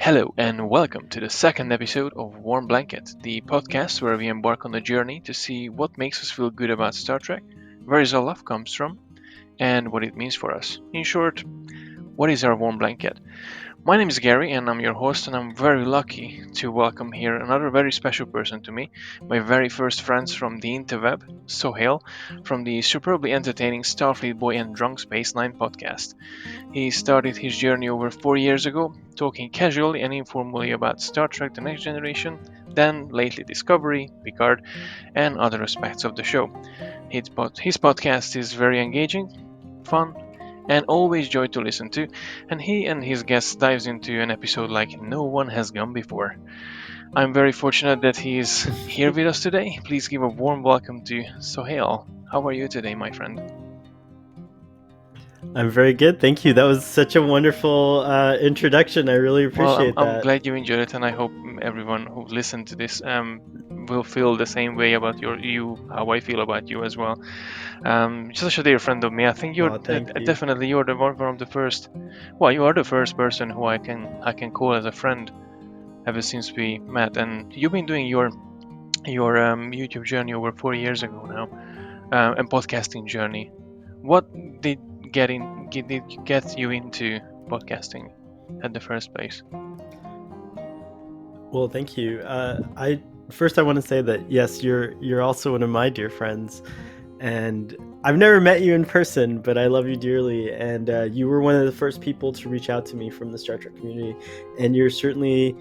Hello, and welcome to the second episode of Warm Blanket, the podcast where we embark on a journey to see what makes us feel good about Star Trek, where our love comes from, and what it means for us. In short, what is our warm blanket? My name is Gary, and I'm your host, and I'm very lucky to welcome here another very special person to me, my very first friends from the interweb, Sohail, from the superbly entertaining StarfleetBoy and Drunk Space Nine podcast. He started his journey over 4 years ago, talking casually and informally about Star Trek The Next Generation, then lately Discovery, Picard, and other aspects of the show. His podcast is very engaging, fun, and always joy to listen to, and he and his guests dives into an episode like no one has gone before. I'm very fortunate that he is here with us today. Please give a warm welcome to Sohail. How are you today, my friend? I'm very good, thank you. That was such a wonderful introduction. I really appreciate I'm that. glad you enjoyed it, and I hope everyone who listened to this will feel the same way about how I feel about you as well. Such a dear friend of me. I think you're definitely you're one of the first. Well, you are the first person who I can call as a friend ever since we met, and you've been doing your YouTube journey over 4 years ago now, and podcasting journey. What did get you into podcasting at the first place? Well, thank you. I want to say that yes, you're also one of my dear friends, and I've never met you in person, but I love you dearly, and you were one of the first people to reach out to me from the Star Trek community, and you're certainly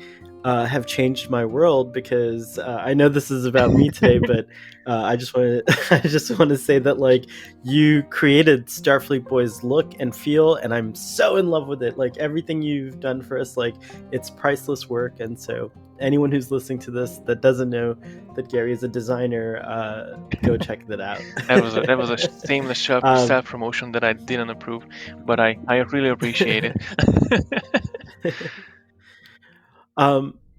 have changed my world, because I know this is about me today, but I just want to say that, like, you created Starfleet Boy's look and feel, and I'm so in love with it. Like, everything you've done for us, like, it's priceless work. And so anyone who's listening to this that doesn't know that Gary is a designer, go check that out. That was a shameless self promotion that I didn't approve, but I really appreciate it.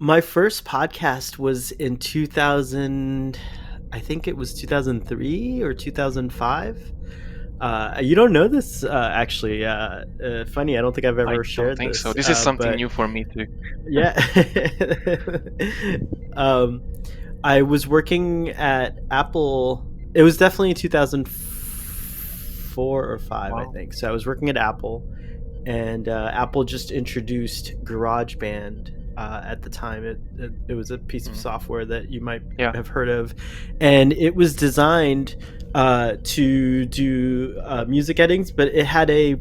My first podcast was in 2000. I think it was 2003 or 2005. You don't know this, actually. Funny, I don't think I've ever shared this. I don't think so. This is something new for me too. Yeah. I was working at Apple. It was definitely 2004 or 5, wow. I think. So I was working at Apple, and Apple just introduced GarageBand. At the time, it was a piece of software that you might have heard of, and it was designed to do music editings, but it had a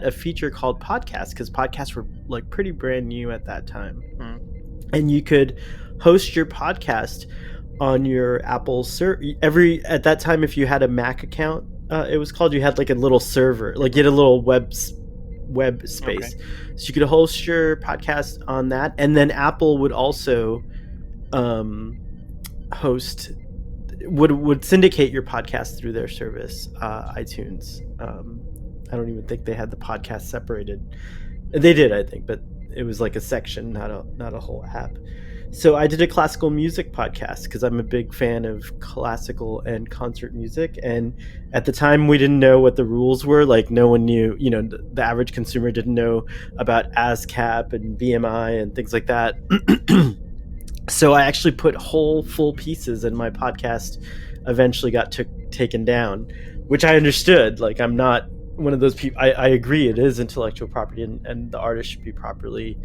feature called podcast, because podcasts were like pretty brand new at that time. And you could host your podcast on your Apple at that time, if you had a Mac account, it was called, you had like a little server, like you had a little web space. Okay. So you could host your podcast on that, and then Apple would also would syndicate your podcast through their service, iTunes. I don't even think they had the podcast separated. They did, I think, but it was like a section, not a whole app. So I did a classical music podcast because I'm a big fan of classical and concert music. And at the time, we didn't know what the rules were. Like, no one knew, the average consumer didn't know about ASCAP and BMI and things like that. So I actually put whole full pieces, and my podcast eventually got taken down, which I understood. Like, I'm not one of those people. I agree, it is intellectual property, and the artist should be properly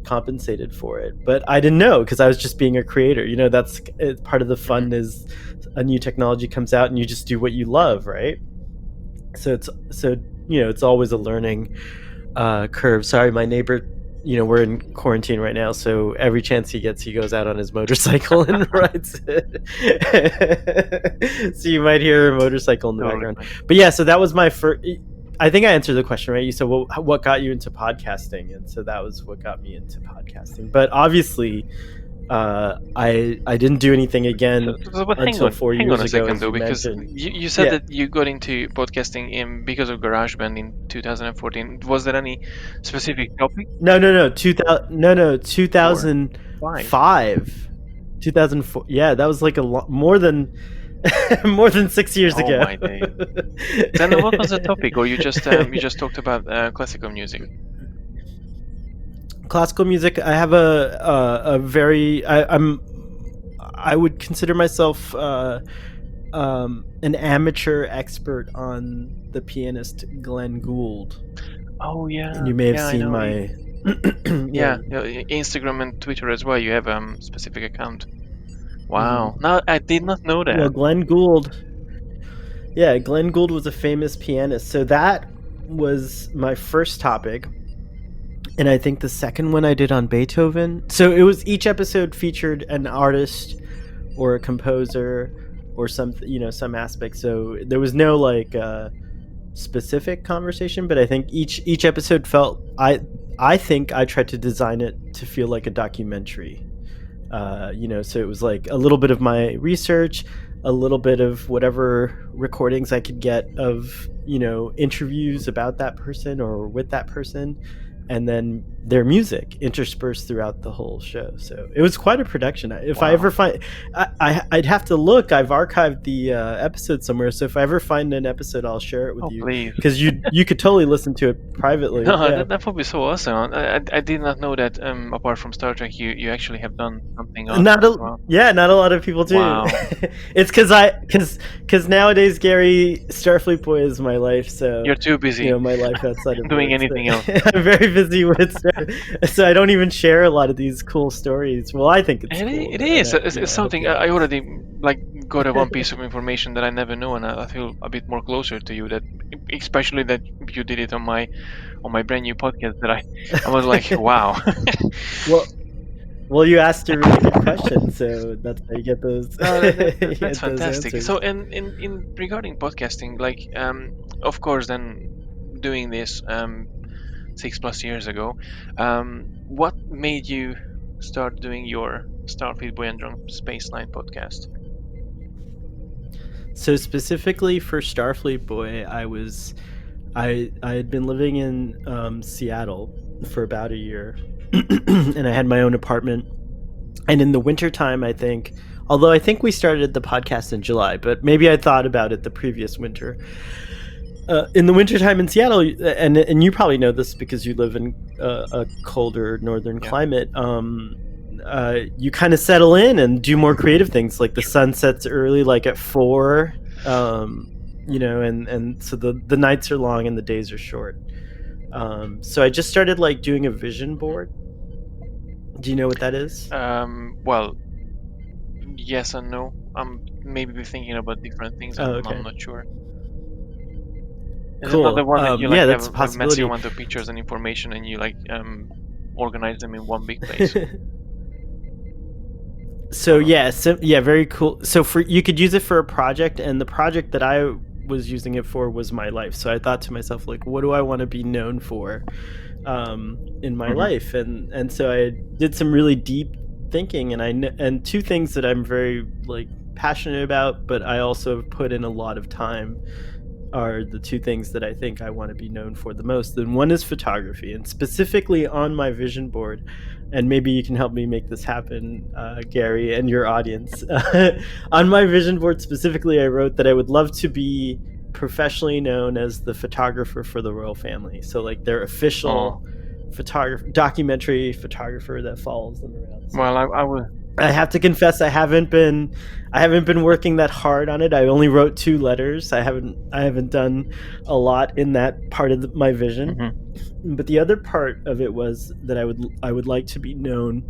compensated for it, but I didn't know, because I was just being a creator. That's part of the fun, is a new technology comes out and you just do what you love, right? So it's always a learning curve. Sorry, my neighbor, we're in quarantine right now, so every chance he gets, he goes out on his motorcycle and rides it. So you might hear a motorcycle in the background. But yeah, so that was my first. I think I answered the question, right? You said, well, what got you into podcasting? And so that was what got me into podcasting. But obviously, I didn't do anything again until 4 years ago. Hang on a second, though, because you said that you got into podcasting because of GarageBand in 2014. Was there any specific topic? No. 2005. 2004. Yeah, that was like more than 6 years ago. My day. Then what was the topic, or you just talked about classical music? Classical music. I have a very. I would consider myself an amateur expert on the pianist Glenn Gould, Oh and yeah, you may have yeah, I seen know. my yeah. Yeah, Instagram and Twitter as well. You have specific account. hmm Wow. No, I did not know Well, that. Glenn Gould. Yeah, Glenn Gould was a famous pianist. So that was my first topic. And I think the second one I did on Beethoven. So it was each episode featured an artist or a composer or some some aspect. So there was no like specific conversation, but I think each episode felt I think I tried to design it to feel like a documentary. So it was like a little bit of my research, a little bit of whatever recordings I could get of interviews about that person or with that person, and then their music interspersed throughout the whole show. So it was quite a production. If I ever Wow. find, I'd have to look. I've archived the episode somewhere, so if I ever find an episode, I'll share it with Oh, you please. because you could totally listen to it privately. No, Yeah. that would be so awesome. I did not know that apart from Star Trek, you actually have done something Not awesome as a well. Yeah, not a lot of people do. Wow. It's because nowadays, Gary, Starfleet Boy is my life. So You're too busy my life outside of doing work. anything else. So I'm very busy with stuff, so I don't even share a lot of these cool stories. Well, I think it's cool. It is. It's I hope something you like I it. already like got a one piece of information that I never knew, and I feel a bit more closer to you. That especially that you did it on my brand new podcast. That I was like, wow. well, well, you asked a really good question, so that's how you get those No, you that's get those fantastic. answers. So, in regarding podcasting, like, of course, then doing this 6+ years ago, what made you start doing your Starfleet Boy and Drunk Spaceline podcast? So specifically for Starfleet Boy, I had been living in Seattle for about a year, and I had my own apartment. And in the wintertime, although I think we started the podcast in July, but maybe I thought about it the previous winter. In the wintertime in Seattle, and you probably know this because you live in a colder northern Yeah. climate. You kind of settle in and do more creative things. Like the sun sets early, like at 4. And so the nights are long and the days are short. So I just started like doing a vision board. Do you know what that is? Well, yes and no. I'm maybe thinking about different things. Oh, I'm okay. not sure. Is it not the Cool. one that you like Yeah, have that's a a massive possibility. amount of pictures and information, and you like organize them in one big place? So yeah, very cool. So for you could use it for a project, and the project that I was using it for was my life. So I thought to myself, like, what do I want to be known for in my Mhm. life? And so I did some really deep thinking, and two things that I'm very like passionate about, but I also have put in a lot of time are the two things that I think I want to be known for the most. And one is photography, and specifically on my vision board. And maybe you can help me make this happen, Gary, and your audience. On my vision board specifically, I wrote that I would love to be professionally known as the photographer for the royal family. So like their official documentary photographer that follows them around. So Well, I was. I have to confess I haven't been working that hard on it. I only wrote 2 letters. I haven't done a lot in that part of my vision. Mhm. But the other part of it was that I would like to be known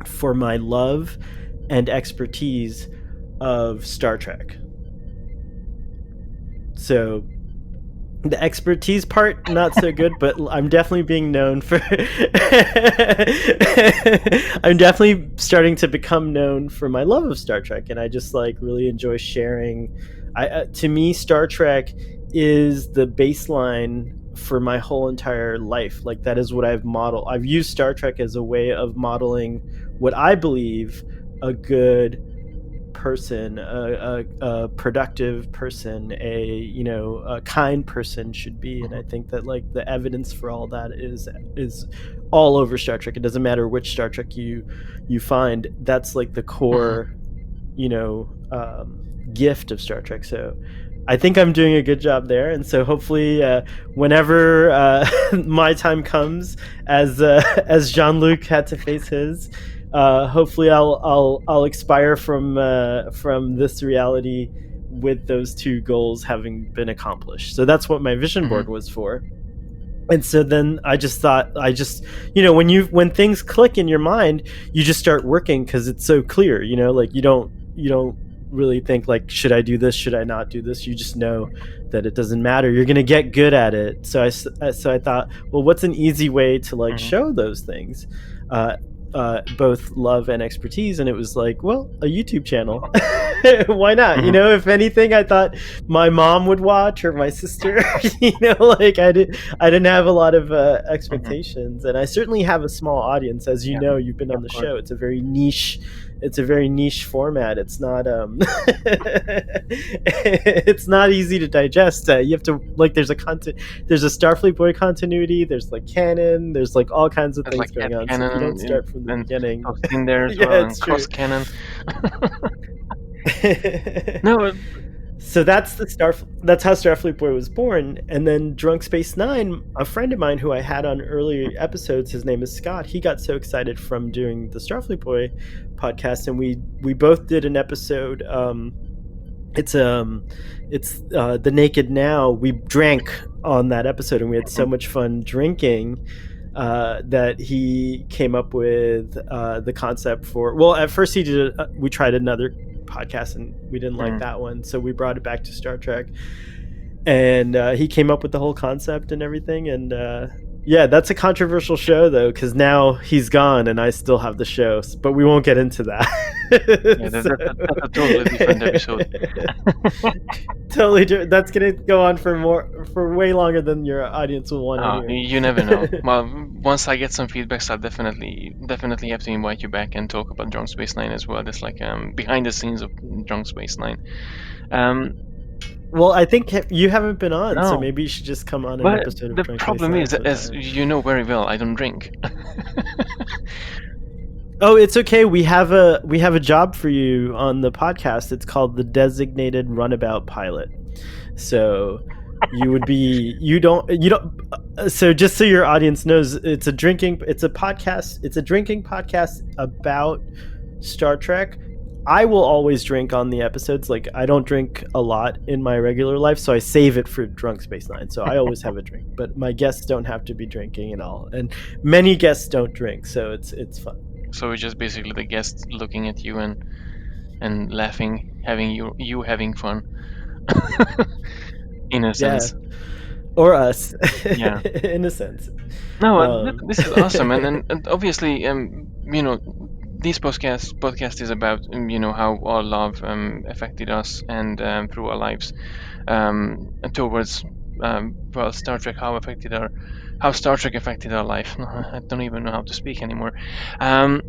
for my love and expertise of Star Trek. So the expertise part not so good, but I'm definitely being known for I'm definitely starting to become known for my love of Star Trek, and I just like really enjoy sharing. To me, Star Trek is the baseline for my whole entire life. Like that is what I've used Star Trek as a way of modeling what I believe a good person, a productive person, a kind person should be. And I think that like the evidence for all that is all over Star Trek. It doesn't matter which Star Trek you find. That's like the core, gift of Star Trek. So I think I'm doing a good job there, and so hopefully, whenever my time comes, as Jean-Luc had to face his, hopefully I'll expire from this reality with those two goals having been accomplished. So that's what my vision board was for. And so then I just thought, when things click in your mind, you just start working because it's so clear, like you don't really think like, should I do this, should I not do this? You just know that it doesn't matter, you're gonna get good at it. So I thought, well, what's an easy way to like show those things, both love and expertise? And it was like, well, a YouTube channel. Why not? If anything, I thought my mom would watch, or my sister. Like I didn't have a lot of expectations, and I certainly have a small audience, as you know. You've been on the show. It's a very niche format. It's not it's not easy to digest. You have to, like, there's a StarfleetBoy continuity, there's like canon, there's like all kinds of things like going on. So you don't start from the beginning. In there as well, and cross canon. No. So that's how Starfleet Boy was born. And then Drunk Space Nine, a friend of mine who I had on early episodes, his name is Scott, he got so excited from doing the Starfleet Boy podcast, and we both did an episode. It's The Naked Now. We drank on that episode, and we had so much fun drinking that he came up with the concept for. Well, at first we tried another podcast and we didn't like that one, so we brought it back to Star Trek, and he came up with the whole concept and everything. And that's a controversial show though, because now he's gone and I still have the show, but we won't get into that. That's a totally different episode. Totally different. That's gonna go on for way longer than your audience will want to hear. You never know. Well, once I get some feedbacks, I'll definitely have to invite you back and talk about Drunk Space Nine as well. There's like behind the scenes of Drunk Space Nine. Well, I think you haven't been on, so maybe you should just come on an episode of Drunk Space Nine. The problem is, as you know very well, I don't drink. Oh, it's okay. We have a job for you on the podcast. It's called the Designated Runabout Pilot. So you would be so just so your audience knows, it's a drinking podcast about Star Trek. I will always drink on the episodes. Like, I don't drink a lot in my regular life, so I save it for Drunk Space Nine. So I always have a drink, but my guests don't have to be drinking at all, and many guests don't drink, so it's fun. So it's just basically the guests looking at you and laughing, having you having fun. In a sense. Yeah. Or us. Yeah. In a sense. No, this is awesome, and obviously, this podcast is about how our love affected us, and through our lives, and towards Star Trek, how Star Trek affected our life. I don't even know how to speak anymore. So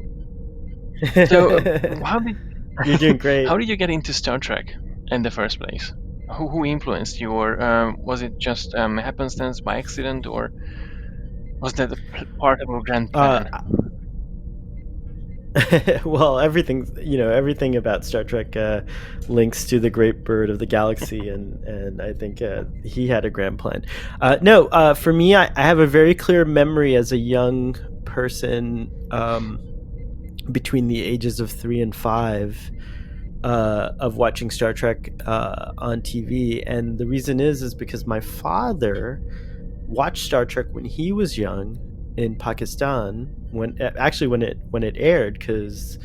you're doing great. How did you get into Star Trek in the first place? Who influenced you, or was it just happenstance, by accident, or was that a part of a grand plan? Well, everything about Star Trek links to the great bird of the galaxy, and I think he had a grand plan. For me, I have a very clear memory as a young person, between the ages of 3 and 5, of watching Star Trek on TV, and the reason is because my father watched Star Trek when he was young in Pakistan, when it aired, because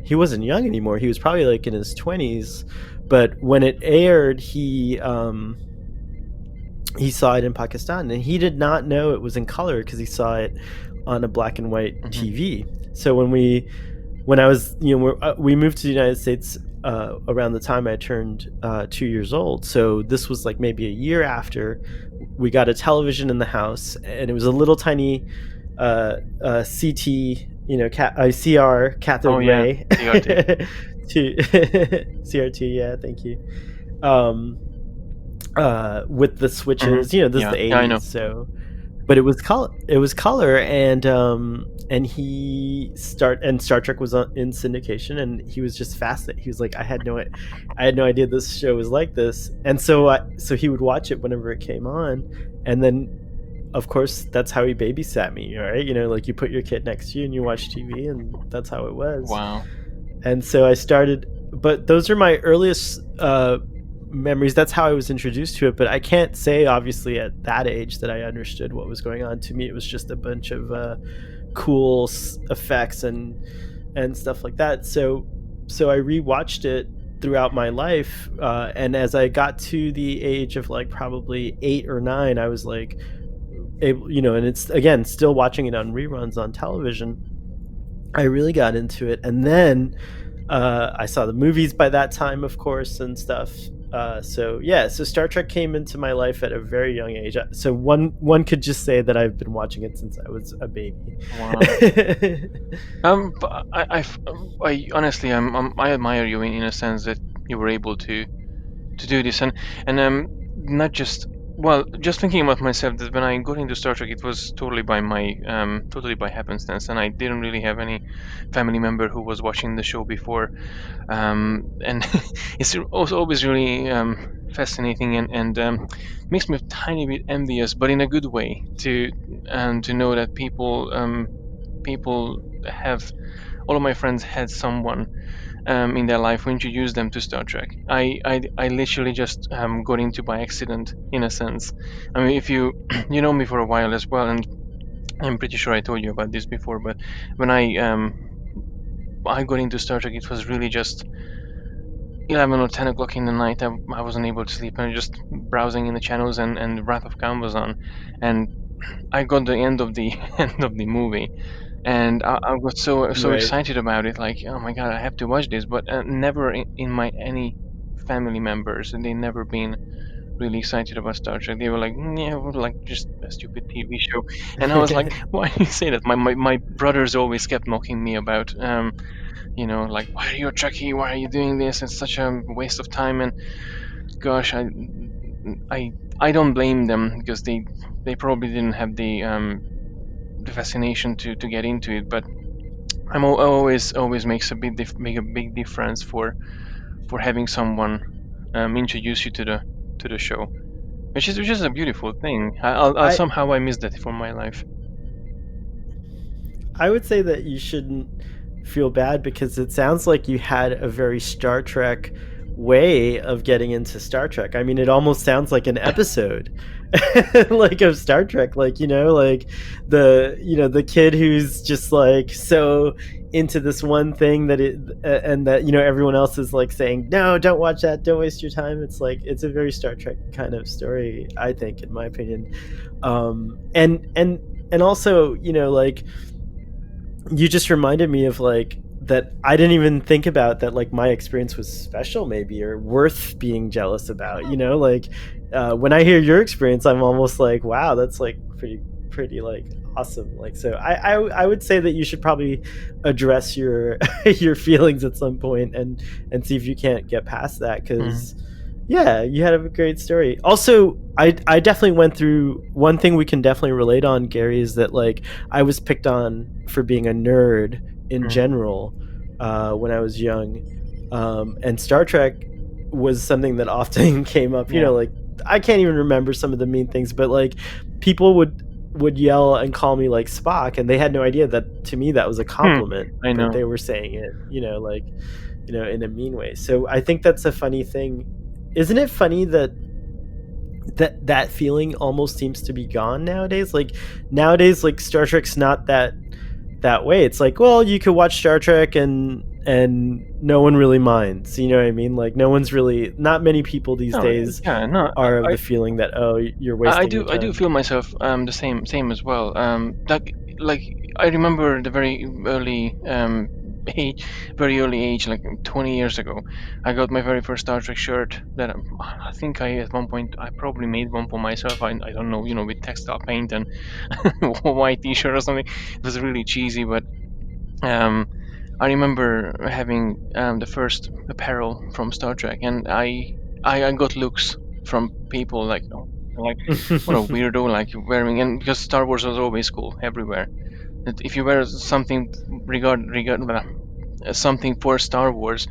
he wasn't young anymore. He was probably like in his 20s, but when it aired, he saw it in Pakistan, and he did not know it was in color because he saw it on a black and white TV. So when we moved to the United States around the time I turned 2 years old. So this was like maybe a year after. We got a television in the house, and it was a little tiny CT, CR cathode ray. CRT. CRT, yeah, thank you. With the switches, this is the 80s, I know. So but it was color, and Star Trek was in syndication, and he was just fascinated. He was like, I had no idea this show was like this. And so he would watch it whenever it came on, and then of course that's how he babysat me, right? Like you put your kid next to you and you watch TV, and that's how it was. Wow. And so I started, but those are my earliest memories. That's how I was introduced to it. But I can't say, obviously, at that age that I understood what was going on. To me, it was just a bunch of cool effects and stuff like that. So I rewatched it throughout my life, and as I got to the age of like probably 8 or 9, I was like able, and it's again still watching it on reruns on television. I really got into it, and then I saw the movies by that time, of course, and stuff. So yeah, so Star Trek came into my life at a very young age. So one could just say that I've been watching it since I was a baby. Wow. But I honestly, I admire you in a sense that you were able to do this, and not just, well, just thinking about myself, that when I got into Star Trek, it was totally by happenstance, and I didn't really have any family member who was watching the show before, and it's also always really fascinating, and makes me a tiny bit envious, but in a good way, to know that people have, all of my friends had someone in their life who introduced them to Star Trek. I literally just got into by accident, in a sense. I mean, if you you know me for a while as well, and I'm pretty sure I told you about this before, but when I got into Star Trek, it was really just 11 or 10 o'clock in the night. I wasn't able to sleep, and just browsing in the channels, and Wrath of Khan was on, and I got the end of the end of the movie, and I got so Right. excited about it, like, oh my god, I have to watch this. But never in my any family members, and they never been really excited about Star Trek. They were like, yeah, well, like just a stupid TV show. And I was like, why do you say that? My brothers always kept mocking me about, like, why are you a Trekkie? Why are you doing this? It's such a waste of time. And gosh, I I don't blame them, because they probably didn't have the fascination to get into it. But always makes make a big difference for having someone introduce you to the show, which is a beautiful thing. I'll I somehow I missed that from my life. I would say that you shouldn't feel bad, because it sounds like you had a very Star Trek way of getting into Star Trek. I mean, it almost sounds like an episode like of Star Trek, like, like the kid who's just like so into this one thing that it and that everyone else is like saying, no, don't watch that, don't waste your time. It's like, it's a very Star Trek kind of story, I think, in my opinion. And also, like, you just reminded me of like that I didn't even think about, that like my experience was special, maybe, or worth being jealous about, like when I hear your experience, I'm almost like, wow, that's like pretty like awesome. Like, so I would say that you should probably address your your feelings at some point, and see if you can't get past that, Mm, because yeah, you had a great story. Also, I definitely went through one thing we can definitely relate on, Gary, is that like I was picked on for being a nerd in mm, general when I was young, and Star Trek was something that often came up. yeah. Like, I can't even remember some of the mean things, but like people would yell and call me like Spock, and they had no idea that to me that was a Hmm, compliment, I that know. they were saying it, like, in a mean way. So I think that's a funny thing. Isn't it funny that that feeling almost seems to be gone nowadays? Like, nowadays, like, Star Trek's not that way. It's like, well, you could watch Star Trek, and no one really minds. You know what I mean? Like, no one's really, not many people these No, days yeah, no. are of the feeling that, oh, you're wasting your I do time. feel myself the same as well. Like I remember the very early age, very early age, like 20 years ago. I got my very first Star Trek shirt that I think I at one point I probably made one for myself. I don't know, with textile paint and a white T-shirt or something. It was really cheesy, but um, I remember having the first apparel from Star Trek, and I got looks from people like, "Oh, Like, what a weirdo, like wearing, and because Star Wars was always cool everywhere. That if you wear something something for Star Wars,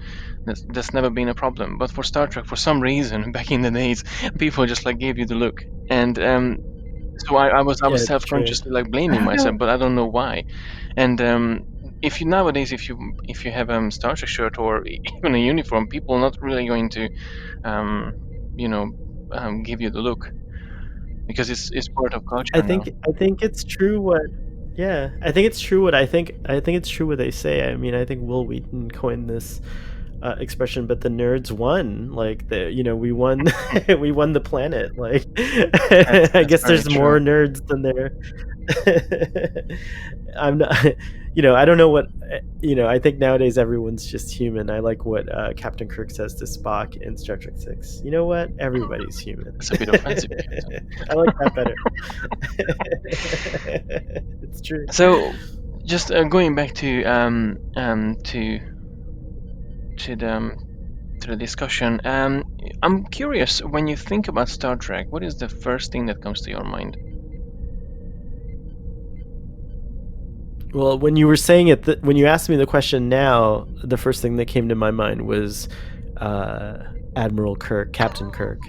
that's never been a problem. But for Star Trek, for some reason, back in the days, people just like gave you the look, and so I was Yeah, it's true. self-consciously like I blaming don't myself, know. but I don't know why. And if you nowadays, if you have a Star Trek shirt or even a uniform, people are not really going to um, you know give you the look because it's part of I culture now. think I think it's true what yeah, I think it's true what I think it's true what they say. I mean, I think Will Wheaton coined this expression, but the nerds won. Like we won, we won the planet. Like, I That's guess very there's true. more nerds than there. I'm not, I don't know what, I think nowadays everyone's just human. I like what Captain Kirk says to Spock in Star Trek Six. You know what? Everybody's human. It's a bit offensive, I like that better. It's true. so just going back to the discussion. I'm curious, when you think about Star Trek, what is the first thing that comes to your mind? Well, when you were saying it, when you asked me the question now, the first thing that came to my mind was uh, Admiral Kirk, Captain Kirk.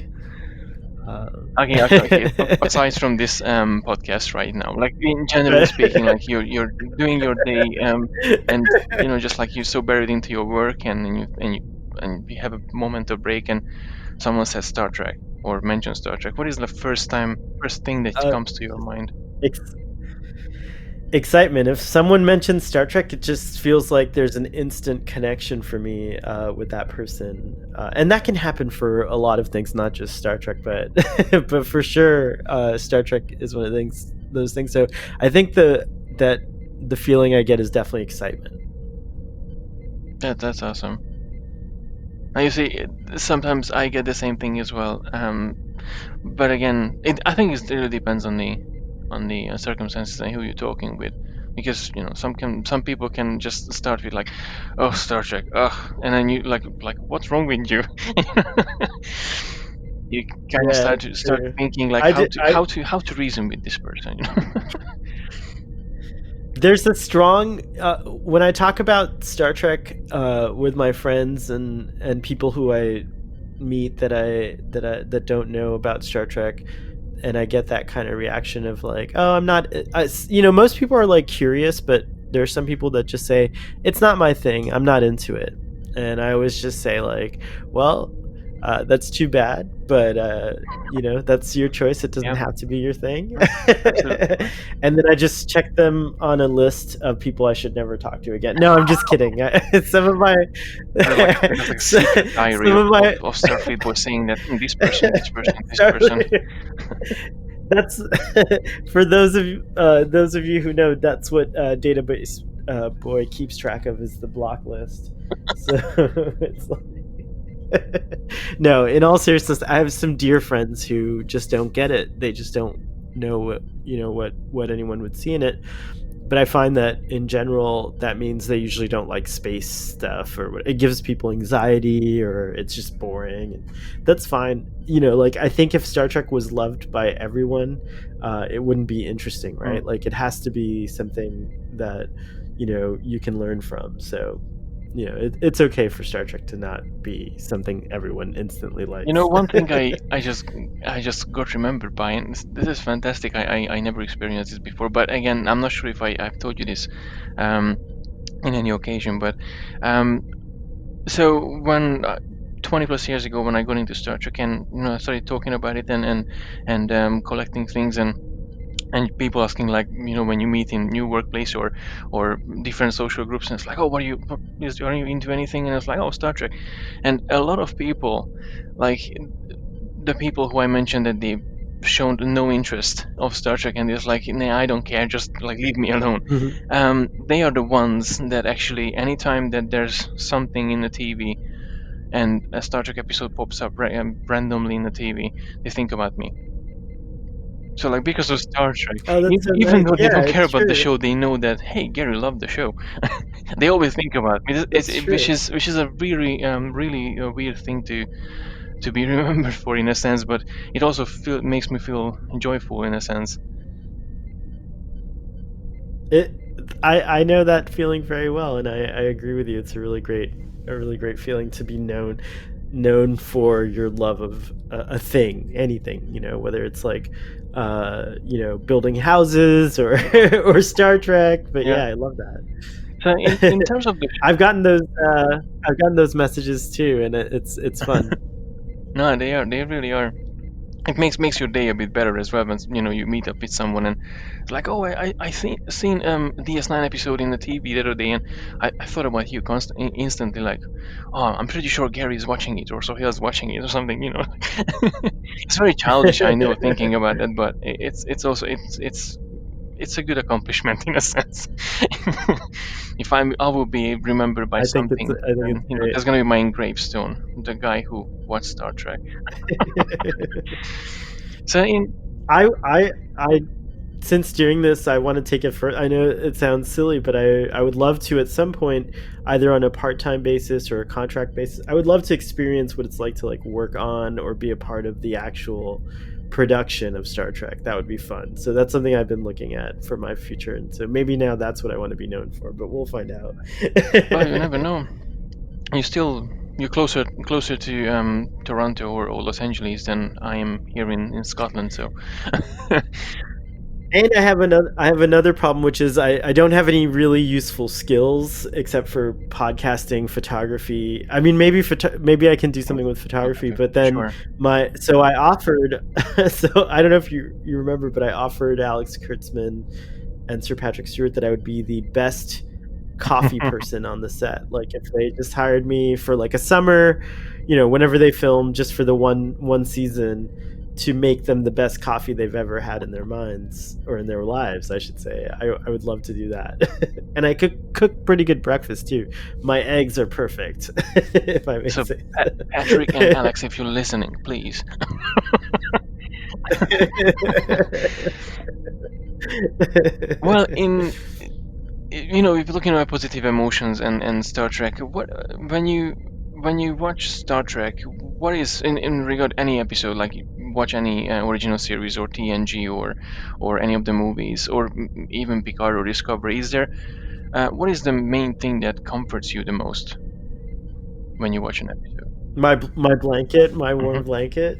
Okay, okay, okay. Aside from this podcast right now, like in generally speaking, like you're doing your day, and just like you're so buried into your work, and you have a moment of break, and someone says Star Trek or mentions Star Trek. What is the first thing that uh, comes to your mind? ex- excitement. If someone mentions Star Trek, it just feels like there's an instant connection for me with that person, and that can happen for a lot of things, not just Star Trek, but but for sure, Star Trek is one of those things. So I think that the feeling I get is definitely excitement. That's awesome. Now you see, sometimes I get the same thing as well. But again, I think it really depends on the circumstances and who you're talking with, because some people can just start with like, oh, Star Trek, ugh, and then you like what's wrong with you? You kind of Yeah, start true. thinking like I did. I how to reason with this person. There's a strong when I talk about Star Trek with my friends and people who I meet that don't know about Star Trek, and I get that kind of reaction of like, oh, I'm not. Most people are like curious, but there's some people that just say it's not my thing. I'm not into it, and I always just say like, well, that's too bad, but that's your choice. It doesn't Yeah, have to be your thing. absolutely. And then I just check them on a list of people I should never talk to again. No, I'm just kidding. Some of my Kind of like a secret diary some of my of StarfleetBoy saying that this person. that's for those of you who know, that's what database boy keeps track of, is the block list. So it's like no, in all seriousness, I have some dear friends who just don't get it. They just don't know what anyone would see in it. But I find that in general, that means they usually don't like space stuff, or it gives people anxiety, or it's just boring. And that's fine. Like, I think if Star Trek was loved by everyone, it wouldn't be interesting, Mm. right? Like, it has to be something that you can learn from. So it's okay for Star Trek to not be something everyone instantly likes. One thing I just got remembered by, and this is fantastic. I never experienced this before, but again, I'm not sure if I've told you this um, in any occasion. But um, so when 20 plus years ago, when I got into Star Trek, and I started talking about it and collecting things, and people asking, like, when you meet in new workplace or different social groups, and it's like, oh, are you into anything? And it's like, oh, Star Trek. And a lot of people, like the people who I mentioned that they shown no interest of Star Trek, and it's like, nah, I don't care, just like leave me alone. Mhm. They are the ones that actually, anytime that there's something in the TV and a Star Trek episode pops up randomly in the TV, they think about me. So, like, because of Star Trek, Oh, that's so even nice. though they Yeah, don't care it's about the true. show, they know that, hey, Gary loved the show. They always think about me, That's true. which is a really really weird thing to be remembered for in a sense, but it also makes me feel joyful in a sense. It, I know that feeling very well, and I agree with you. It's a really great feeling to be known for your love of a thing, anything, whether it's like, building houses or or Star Trek. But Yeah. yeah, I love So in that. terms of the I've gotten those messages too, and it's fun. no, they really are. It makes your day a bit better as well when you meet up with someone and it's like, oh, I seen DS9 episode in the TV the other day, and I thought about you instantly, like, oh, I'm pretty sure Gary's watching it or Sohail's watching it or something. It's very childish, I know, thinking about that, but it's also it's a good accomplishment in a sense. If I will be remembered by something, I think then it's great. that's gonna be my gravestone, the guy who watched Star Trek. So in I since doing this, I want to take it for. I know it sounds silly, but I would love to at some point, either on a part time basis or a contract basis. I would love to experience what it's like to like work on or be a part of the actual production of Star Trek. That would be fun. So that's something I've been looking at for my future, and so maybe now that's what I want to be known for. But we'll find out. well, you never know. You still you're closer to Toronto or Los Angeles than I am here in Scotland. So And I have another problem, which is I don't have any really useful skills except for podcasting, photography. I mean, maybe I can do something with photography, but then sure. I offered so I don't know if you remember, but I offered Alex Kurtzman and Sir Patrick Stewart that I would be the best coffee person on the set. Like if they just hired me for like a summer, whenever they film, just for the one season, to make them the best coffee they've ever had in their minds or in their lives, I should say. I would love to do that. And I cook pretty good breakfast too. My eggs are perfect, if I may So say. Patrick and Alex, if you're listening, please. Well, if you're looking at positive emotions and Star Trek, what when you watch Star Trek, what is in regard any episode, like you watch any original series or TNG or any of the movies or even Picard or Discovery, is there what is the main thing that comforts you the most when you watch an episode? My blanket, my Hmm. warm blanket.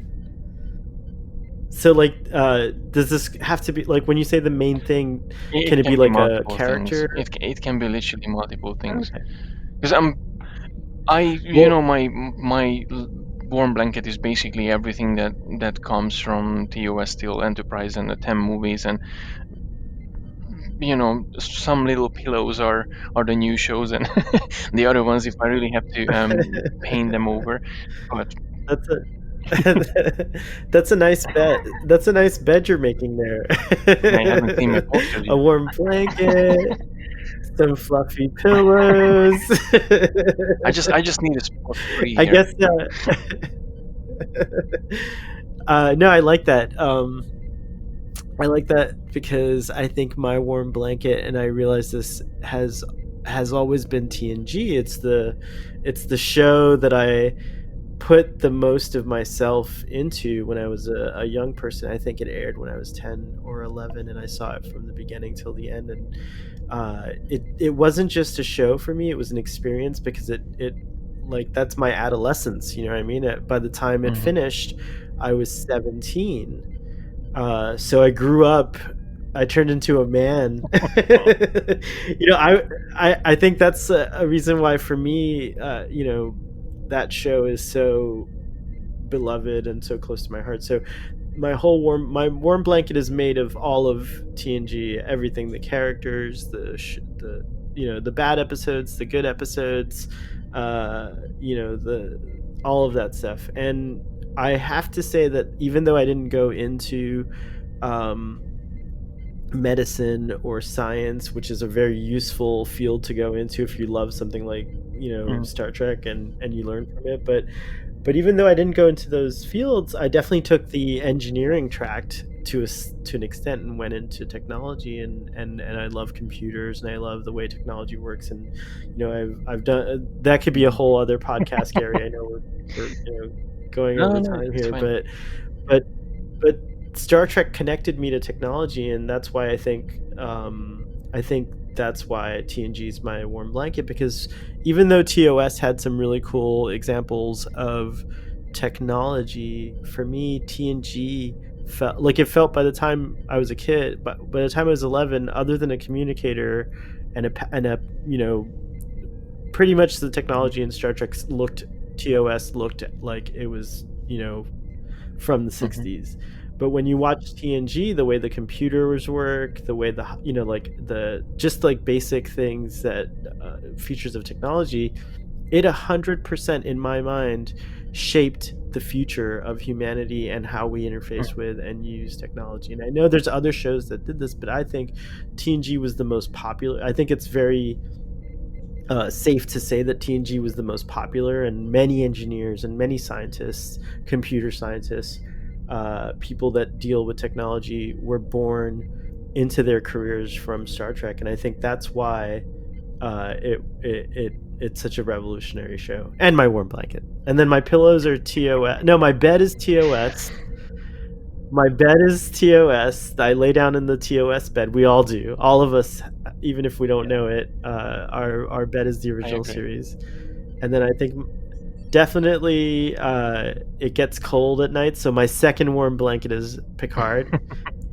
So like, does this have to be like when you say the main thing? It Can it can be be like a multiple things. character? It can be literally multiple things. Okay. Because Well, my warm blanket is basically everything that comes from TOS Steel Enterprise and the 10 movies, and some little pillows are the new shows, and the other ones if I really have to paint them over. But that's a that's a nice bed. That's a nice bed you're making yeah, you haven't seen my there. posters A yet. warm blanket, some fluffy pillows. I just need a spot to breathe I here. guess. No, I like that. I like that because I think my warm blanket, and I realize this has always been TNG. It's the show that I put the most of myself into when I was a young person. I think it aired when I was 10 or 11, and I saw it from the beginning till the end. And it wasn't just a show for me; it was an experience because it like that's my adolescence. You know what I mean? By the time it Hmm. finished, I was 17. So I grew up. I turned into a man. I think that's a reason why for me, that show is so beloved and so close to my heart. So my warm blanket is made of all of TNG, everything, the characters, the the bad episodes, the good episodes, the all of that stuff. And I have to say that even though I didn't go into um, medicine or science, which is a very useful field to go into if you love something like Hmm. Star Trek and you learn from it, but even though I didn't go into those fields, I definitely took the engineering tract to an extent and went into technology, and I love computers and I love the way technology works. And I've done that. Could be a whole other podcast, Gary. I know we're going No, over no, time it's here, fine. but but Star Trek connected me to technology, and that's why I think that's why TNG is my warm blanket, because even though TOS had some really cool examples of technology, for me TNG felt like, it felt by the time I was a kid, but by the time I was 11, other than a communicator and a pretty much the Mhm, technology in Star Trek looked TOS looked like it was, from the mhm, 60s. But when you watch TNG, the way the computers work, the way like the just like basic things that features of technology, it 100% in my mind shaped the future of humanity and how we mhm, interface with and use technology. And I know there's other shows that did this, but I think TNG was the most popular. I think it's very safe to say that TNG was the most popular, and many engineers and many scientists, computer scientists, people that deal with technology were born into their careers from Star Trek, and I think that's why it's such a revolutionary show. And my warm blanket, and then my pillows are TOS. No, my bed is TOS. My bed is TOS. I lay down in the TOS bed. We all do. All of us, even if we don't yeah, know it, our bed is the I original agree. series. And then I think definitely it gets cold at night, so my second warm blanket is Picard.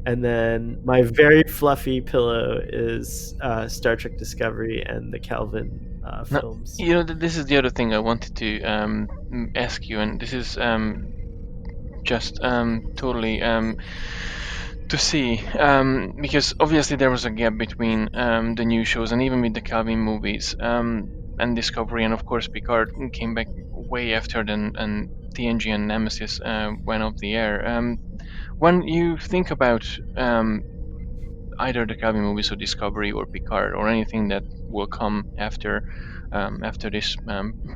And then my very fluffy pillow is Star Trek Discovery and the Kelvin Now, films. this is the other thing I wanted to ask you, and this is just totally to see, because obviously there was a gap between the new shows and even with the Calvin movies, and Discovery, and of course Picard came back way after than and TNG and Nemesis went off the air. When you think about either the Calvin movies or Discovery or Picard or anything that will come after this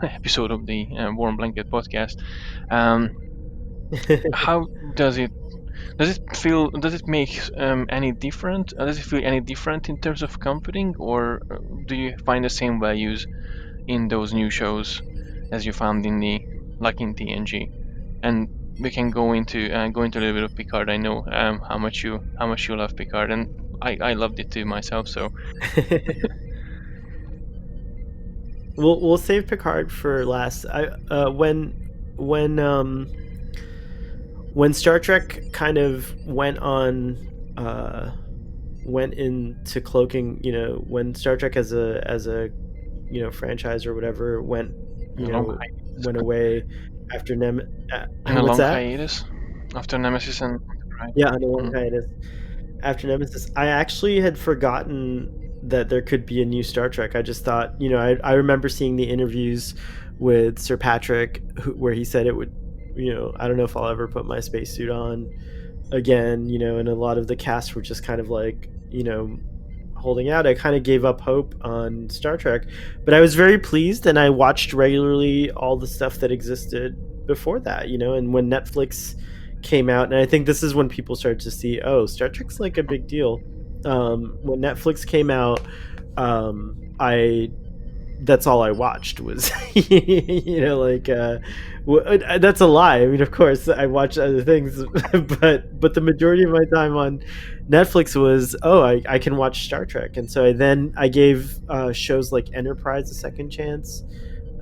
episode of the Warm Blanket podcast, um, how does it does it make any different? Does it feel any different in terms of comforting, or do you find the same values in those new shows as you found in the like in TNG? And we can go into a little bit of Picard. I know how much you love Picard, and I loved it too myself. So We'll save Picard for last. I when when Star Trek kind of uh went into cloaking, when Star Trek as a franchise or whatever in a long went away after in a what's long that? hiatus after Nemesis and Enterprise. Yeah, on a long Mhm, hiatus. After Nemesis, I actually had forgotten that there could be a new Star Trek. I just thought, I remember seeing the interviews with Sir Patrick, where he said it would, I don't know if I'll ever put my spacesuit on again, and a lot of the cast were just kind of like, holding out. I kind of gave up hope on Star Trek, but I was very pleased, and I watched regularly all the stuff that existed before that, and when Netflix came out, and I think this is when people started to see, oh, Star Trek's like a big deal. When Netflix came out, I that's all I watched was that's a lie. I mean, of course I watched other things, but the majority of my time on Netflix was, oh, I can watch Star Trek. And so I gave shows like Enterprise a second chance.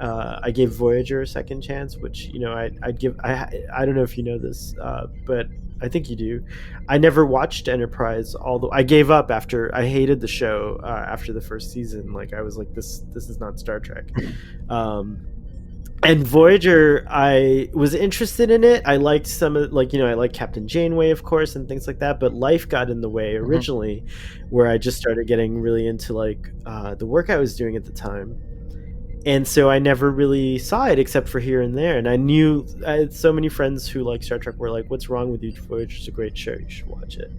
I gave Voyager a second chance, which I'd give. I don't know if you know this, but I think you do. I never watched Enterprise. Although I gave up after I hated the show after the first season. Like, I was like, this is not Star Trek. Um, and Voyager, I was interested in it. I liked some of, like, I like Captain Janeway, of course, and things like that. But life got in the way mhm, originally, where I just started getting really into like the work I was doing at the time, and so I never really saw it except for here and there. And I had so many friends who like Star Trek were like, "What's wrong with you? Voyager's a great show. You should watch it."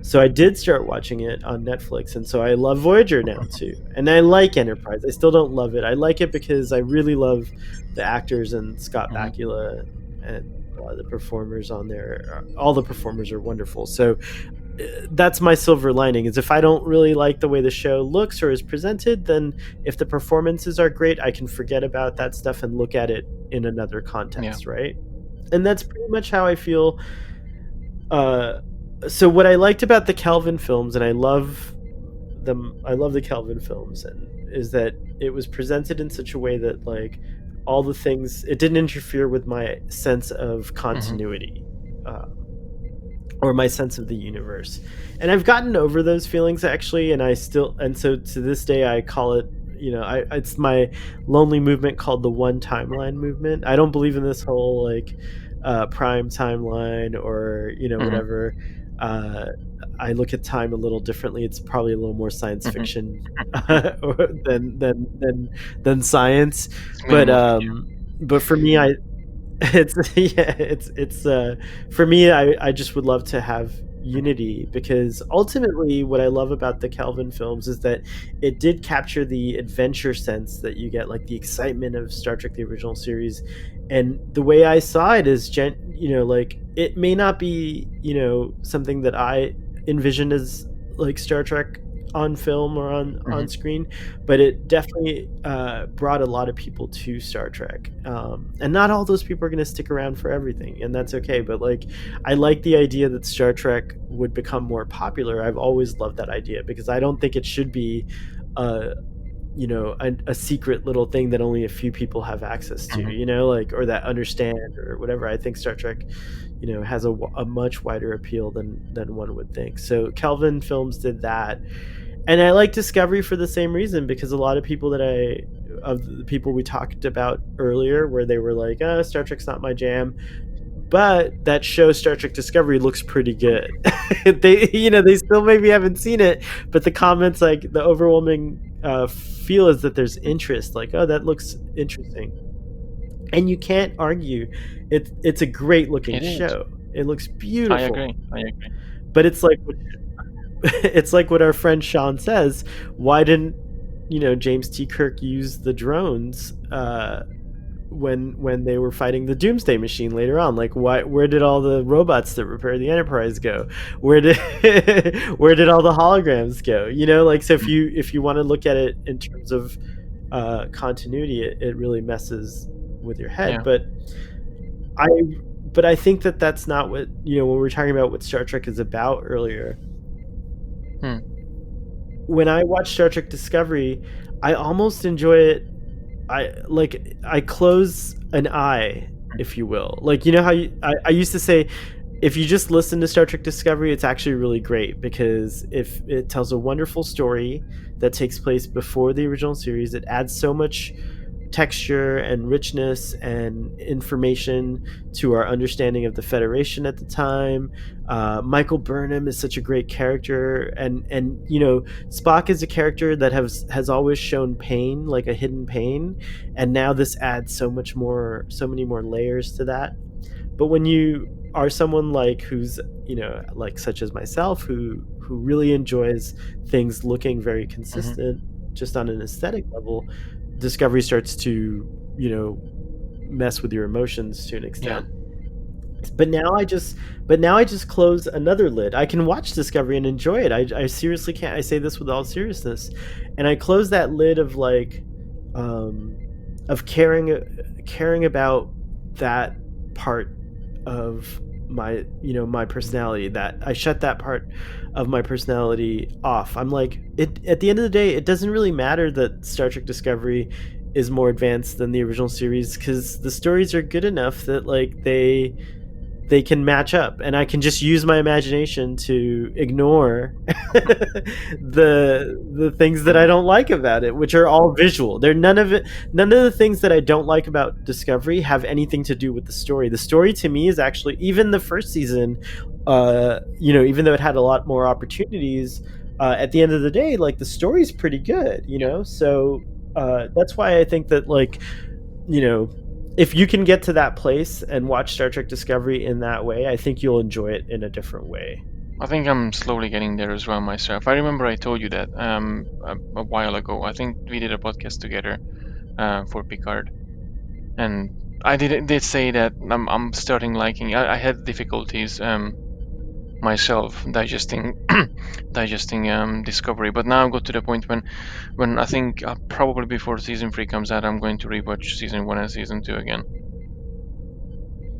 So I did start watching it on Netflix, and so I love Voyager now too. And I like Enterprise. I still don't love it. I like it because I really love the actors and Scott mhm. Bakula, and a lot of the performers on there. All the performers are wonderful. So that's my silver lining, is if I don't really like the way the show looks or is presented, then if the performances are great, I can forget about that stuff and look at it in another Yeah. context, right? And that's pretty much how I feel. Uh, so what I liked about the Kelvin films, and I love them, I love the Kelvin films, and is that it was presented in such a way that like all the things, it didn't interfere with my sense of Hmm. continuity. Uh, or my sense of the universe. And I've gotten over those feelings actually, and I still, and so to this day I call it, it's my lonely movement called the one timeline movement. I don't believe in this whole like prime timeline or Hmm. whatever. uh I look at time a little differently. It's probably a little more science Hmm. fiction than science. It's many but movies. um but for me, I it's yeah, it's for me, I just would love to have unity, because ultimately what I love about the Kelvin films is that it did capture the adventure sense that you get, like the excitement of Star Trek the original series. And the way I saw it is like it may not be, something that I envisioned as like Star Trek on film or on Hmm. screen, but it definitely brought a lot of people to Star Trek. And not all those people are going to stick around for everything, and that's okay. But like, I like the idea that Star Trek would become more popular. I've always loved that idea, because I don't think it should be, uh, a secret little thing that only a few people have access to, Hmm. like, or that understand or whatever. I think Star Trek, has a much wider appeal than one would think. So Kelvin films did that, and I like Discovery for the same reason, because a lot of people of the people we talked about earlier, where they were like, "Oh, Star Trek's not my jam," but that show Star Trek Discovery looks pretty good. They still maybe haven't seen it, but the comments, like the overwhelming feel is that there's interest. Like, oh, that looks interesting, and you can't argue. It's a great looking It is. show. It looks I beautiful, agree. I agree. but it's like it's like what our friend Sean says. Why didn't James T. Kirk use the drones when they were fighting the Doomsday Machine later on? Like, why? Where did all the robots that repair the Enterprise go? Where did where did all the holograms go? Like, so Mm. if you want to look at it in terms of continuity, it really messes with your head. Yeah. I but I think that that's not what, when we were talking about what Star Trek is about earlier. Hmm. When I watch Star Trek Discovery, I almost enjoy it. I close an eye, if you will. Like, how I used to say, if you just listen to Star Trek Discovery, it's actually really great, because if it tells a wonderful story that takes place before the original series, it adds so much texture and richness and information to our understanding of the Federation at the time. Michael Burnham is such a great character, and Spock is a character that has always shown pain, like a hidden pain, and now this adds so many more layers to that. But when you are someone like who's like such as myself, who really enjoys things looking very Hmm. consistent just on an aesthetic level, Discovery starts to mess with your emotions to an Yeah. extent. but now i just but now I just close another lid. I can watch Discovery and enjoy it. I seriously can't. I say this with all seriousness, and I close that lid of like um of caring about that part of my personality. That I shut that part of my personality off. I'm like, it at the end of the day, it doesn't really matter that Star Trek Discovery is more advanced than the original series, because the stories are good enough that like they can match up, and I can just use my imagination to ignore the things that I Hmm. don't like about it, which are all visual. They're none of the things that I don't like about Discovery have anything to do with the story. The story to me is actually, even the first season, even though it had a lot more opportunities, at the end of the day, like the story's pretty good, Yeah. so that's why I think that, like, you know, if you can get to that place and watch Star Trek Discovery in that way, I think you'll enjoy it in a different way. I think I'm slowly getting there as well myself. I remember I told you that a while ago. I think we did a podcast together for Picard, and I did say that I'm starting liking. I had difficulties myself digesting digesting Discovery, but now I got to the point when I think probably before season 3 comes out, I'm going to rewatch season 1 and season 2 again.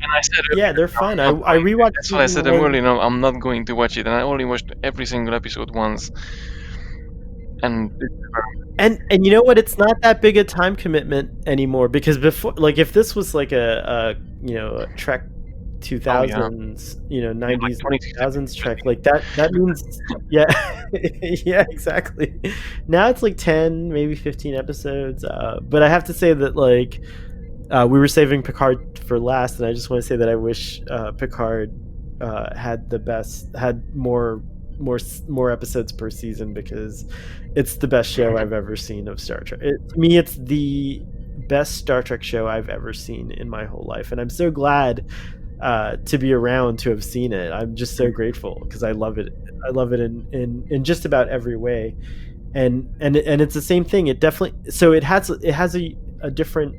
And I said Yeah, earlier, they're no, fun. I'm not I going to. rewatched That's what I season said one. earlier. No, I'm not going to watch it, and I only watched every single episode once. And And you know what? It's not that big a time commitment anymore because before, like, if this was like a Trek oh yeah, 2000s, yeah, like 90s and 26 2000s episodes. Trek, like that means, yeah, yeah, exactly. Now it's like 10, maybe 15 episodes. But I have to say that, like, we were saving Picard for last, and I just want to say that I wish Picard had more episodes per season, because it's the best show I've ever seen of Star Trek. To me, it's the best Star Trek show I've ever seen in my whole life, and I'm so glad to be around to have seen it. I'm just so grateful because I love it. I love it in just about every way, and it's the same thing. It definitely, so it has a different,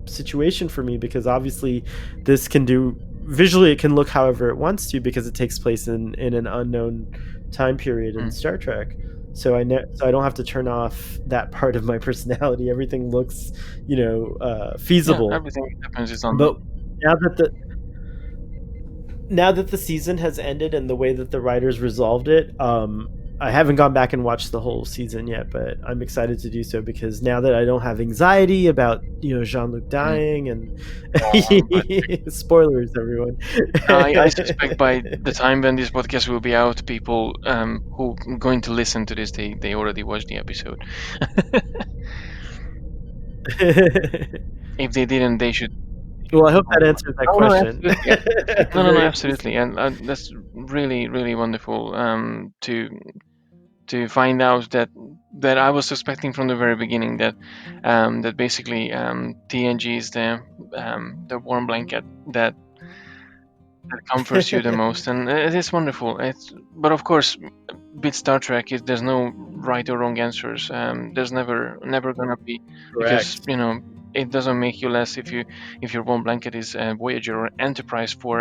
situation for me, because obviously this can do visually, it can look however it wants to, because it takes place in an unknown time period in Mm. Star Trek. So I don't have to turn off that part of my personality. Everything looks, Yeah, feasible. everything that happens is on. But now that the now that the season has ended and the way that the writers resolved it, I haven't gone back and watched the whole season yet, but I'm excited to do so, because now that I don't have anxiety about, Jean-Luc Mm. dying and But spoilers, everyone. I suspect by the time when this podcast will be out, people who are going to listen to this, they already watched the episode. If they didn't, they should. Well, I hope that answers that Oh no, question. absolutely, absolutely. At the No, no, no, very least. absolutely, and that's really, really wonderful. To find out that I was suspecting from the very beginning that that basically TNG is the warm blanket that comforts you the most, and it is wonderful. But of course, with Star Trek, there's no right or wrong answers. There's never gonna be, because Correct. it doesn't make you less if your warm blanket is Voyager or Enterprise for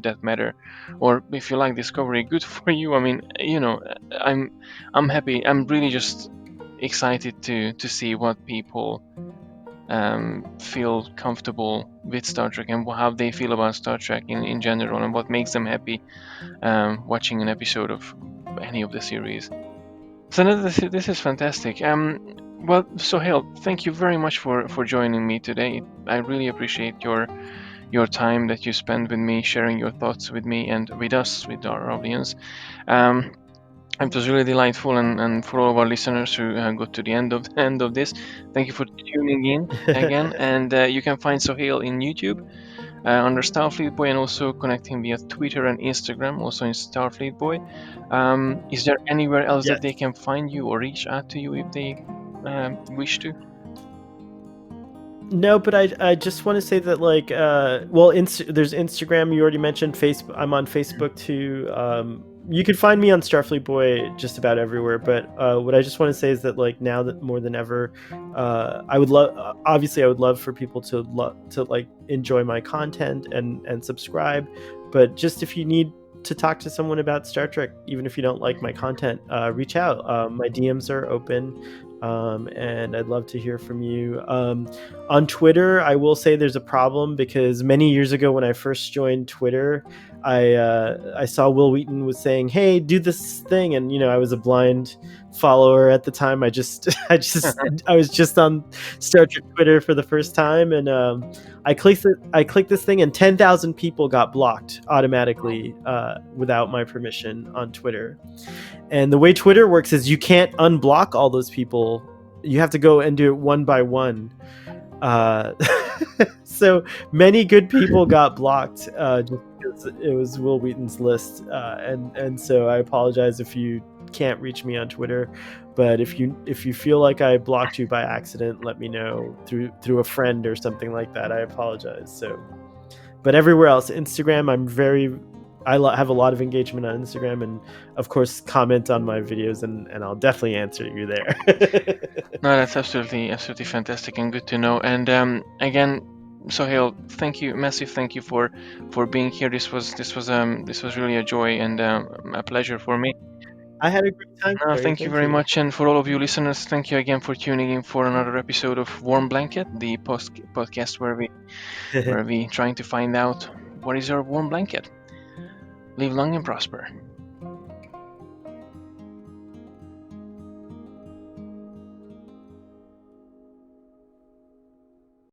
that matter, or if you like Discovery, good for you. I mean, I'm I'm happy. I'm really just excited to see what people feel comfortable with Star Trek, and how they feel about Star Trek in general, and what makes them happy watching an episode of any of the series. So this is fantastic. Well, Sohail, thank you very much for joining me today. I really appreciate your time that you spend with me, sharing your thoughts with me and with us, with our audience. Um, it was really delightful, and for all of our listeners who got to the end of this, thank you for tuning in again. And you can find Sohail in YouTube under StarfleetBoy, and also connecting via Twitter and Instagram, also in StarfleetBoy. Is there anywhere else that Yes. they can find you or reach out to you if they wish to? No, but I just want to say that, like, well, there's Instagram, you already mentioned. Facebook, I'm on Facebook too. You can find me on Starfleet Boy just about everywhere. But what I just want to say is that, like, now that more than ever, I would love, obviously I would love for people to like enjoy my content and subscribe. But just, if you need to talk to someone about Star Trek, even if you don't like my content, reach out. My DMs are open, and I'd love to hear from you. On Twitter, I will say there's a problem, because many years ago when I first joined Twitter, I saw Will Wheaton was saying, "Hey, do this thing," and I was a blind follower at the time. I was just on Star Trek Twitter for the first time, and I clicked this thing, and 10,000 people got blocked automatically without my permission on Twitter. And the way Twitter works is you can't unblock all those people. You have to go and do it one by one. Uh, so many good people got blocked just because it was Will Wheaton's list, and so I apologize if you can't reach me on Twitter. But if you feel like I blocked you by accident, let me know through a friend or something like that. I apologize. So, but everywhere else, Instagram, have a lot of engagement on Instagram, and of course comment on my videos, and I'll definitely answer you there. No, that's absolutely fantastic and good to know. And again, Sohail, thank you, massive thank you for being here. This was really a joy and a pleasure for me. I had a great time, No, Terry. thank you Thank very you. much. And for all of you listeners, thank you again for tuning in for another episode of Warm Blanket, the podcast where we trying to find out what is our warm blanket. Live long and prosper.